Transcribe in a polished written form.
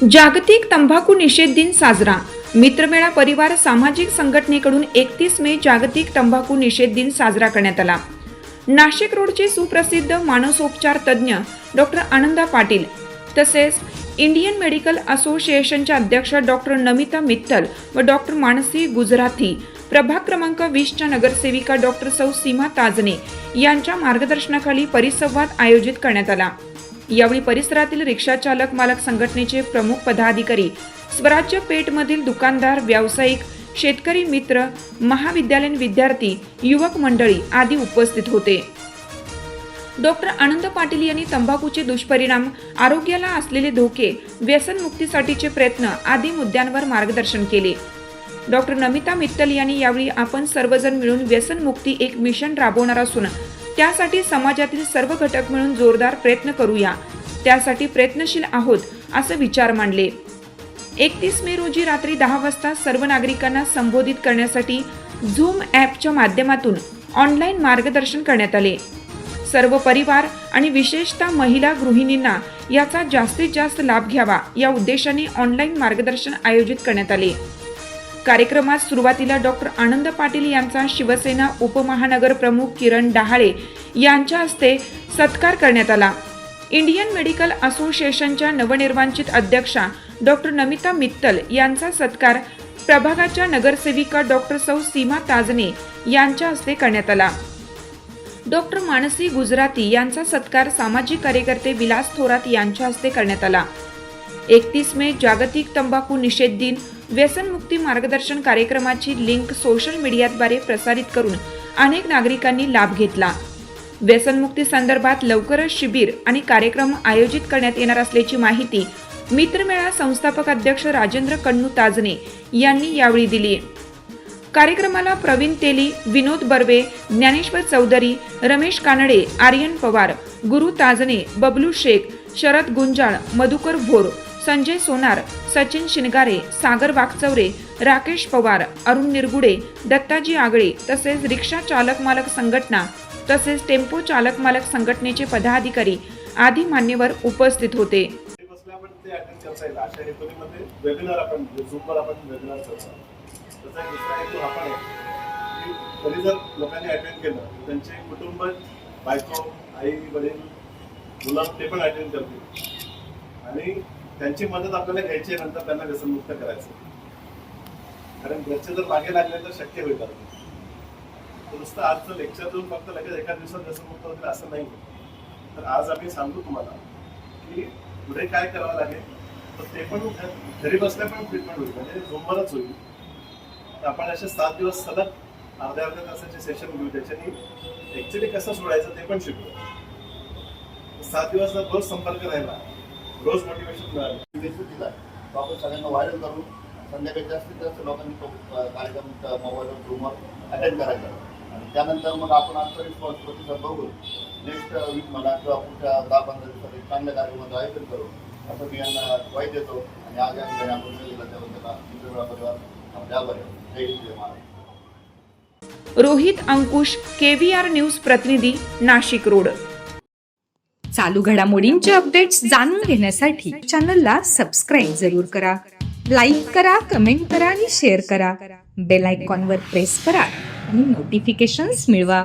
जागतिक तंबाखू निषेध दिन साजरा. मित्रमेळा परिवार सामाजिक संघटनेकडून 31 मे जागतिक तंबाखू निषेध दिन साजरा करण्यात आला. नाशिक रोडचे सुप्रसिद्ध मानसोपचार तज्ज्ञ डॉक्टर आनंदा पाटील तसेच इंडियन मेडिकल असोसिएशनच्या अध्यक्ष डॉक्टर नमिता मित्तल व डॉक्टर मानसी गुजराथी, प्रभाग क्रमांक 20च्या नगरसेविका डॉक्टर सौ सीमा ताजने यांच्या मार्गदर्शनाखाली परिसंवाद आयोजित करण्यात आला. यावेळी परिसरातील रिक्षा चालक मालक संघटनेचे प्रमुख पदाधिकारी, स्वराज्य पेठमधील दुकानदार, व्यावसायिक, शेतकरी मित्र, महाविद्यालयीन विद्यार्थी, युवक मंडळी आदी उपस्थित होते. डॉक्टर आनंद पाटील यांनी तंबाखूचे दुष्परिणाम, आरोग्याला असलेले धोके, व्यसनमुक्तीसाठीचे प्रयत्न आदी मुद्द्यांवर मार्गदर्शन केले. डॉक्टर नमिता मित्तल यांनी यावेळी आपण सर्वजण मिळून व्यसनमुक्ती एक मिशन राबवणार असून त्यासाठी समाजातील सर्व घटक मिळून जोरदार प्रयत्न करूया, त्यासाठी प्रयत्नशील आहोत असे विचार मांडले. 31 मे रोजी रात्री 10 वाजता सर्व नागरिकांना संबोधित करण्यासाठी झूम ॲपच्या माध्यमातून ऑनलाईन मार्गदर्शन करण्यात आले. सर्व परिवार आणि विशेषतः महिला गृहिणींना याचा जास्तीत जास्त लाभ घ्यावा या उद्देशाने ऑनलाईन मार्गदर्शन आयोजित करण्यात आले. कार्यक्रमात सुरुवातीला डॉक्टर आनंद पाटील यांचा शिवसेना उपमहानगर प्रमुख किरण डहाळे यांच्या हस्ते सत्कार करण्यात आला. इंडियन मेडिकल असोसिएशनच्या नवनिर्वाचित अध्यक्षा डॉक्टर नमिता मित्तल यांचा सत्कार प्रभागाच्या नगरसेविका डॉक्टर सौ सीमा ताजने यांच्या हस्ते करण्यात आला. डॉक्टर मानसी गुजराथी यांचा सत्कार सामाजिक कार्यकर्ते विलास थोरात यांच्या हस्ते करण्यात आला. 31 मे जागतिक तंबाखू निषेध दिन व्यसनमुक्ती मार्गदर्शन कार्यक्रमाची लिंक सोशल मीडियाद्वारे प्रसारित करून अनेक नागरिकांनी लाभ घेतला. व्यसनमुक्ती संदर्भात लवकरच शिबिर आणि कार्यक्रम आयोजित करण्यात येणार असल्याची माहिती मित्रमेळा संस्थापक अध्यक्ष राजेंद्र कन्नू ताजने यांनी यावेळी दिली. कार्यक्रमाला प्रवीण तेली, विनोद बर्वे, ज्ञानेश्वर चौधरी, रमेश कानडे, आर्यन पवार, गुरु ताजने, बबलू शेख, शरद गुंजाळ, मधुकर भोर, संजय सोनार, सचिन शिनगारे, सागर वाकचौरे, राकेश पवार, अरुण निरगुडे, दत्ताजी आगळे तसेच रिक्षा चालक मालक संघटना तसेच टेम्पो चालक मालक संघटनेचे पदाधिकारी आदी मान्यवर उपस्थित होते. लोकांनी अटेंड केलं त्यांचे कुटुंब, बायको, आई, वडील, मुलं ते पण अटेंड करतील आणि त्यांची मदत आपल्याला घ्यायची आहे. नंतर त्यांना व्यसनमुक्त करायचं, कारण घरचे जर मागे लागले तर शक्य होईल. नुसतं आजचं लेक्चरतून फक्त लगेच एका दिवसात व्यसनमुक्त होतील असं नाही. तर आज आम्ही सांगू तुम्हाला की पुढे काय करावं लागेल, तर ते पण घरी बसल्या पण ट्रीटमेंट होईल, म्हणजे झोमवरच होईल. आपण असे 7 दिवस सलग अर्ध्या तासाचे सेशन घेऊ, त्याच्यानी ऍक्च्युली कसं सोडायचं ते पण शिकू. 7 दिवस जर रोज संपर्क राहिला, रोज मोटिवेशन मिळालं, आपण सगळ्यांना व्हायरल करून संध्याकाळी जास्तीत जास्त लोकांनी तो कार्यक्रम मोबाईलवर झूमवर अटेंड करायचा. आणि त्यानंतर मग आपण आजचा रिस्पॉन्स प्रतिसाद बघू. नेक्स्ट वीक म्हणा किंवा पुढच्या 10-15 दिवसात एक चांगल्या कार्यक्रमाचं आयोजन करू असं मी यांना वाईट देतो. आणि आज या ठिकाणी आपण दिला त्याबद्दल परिवार आपले आभार आहे. जय हिंद, जय महाराष्ट्र. रोहित अंकुश, KVR न्यूज प्रतिनिधी, नाशिक रोड. चालू घडामोडींचे अपडेट्स जाणून घेण्यासाठी चॅनलला सबस्क्राईब जरूर करा. लाईक करा, कमेंट करा आणि शेअर करा. बेल आयकॉनवर प्रेस करा आणि नोटिफिकेशन्स मिळवा.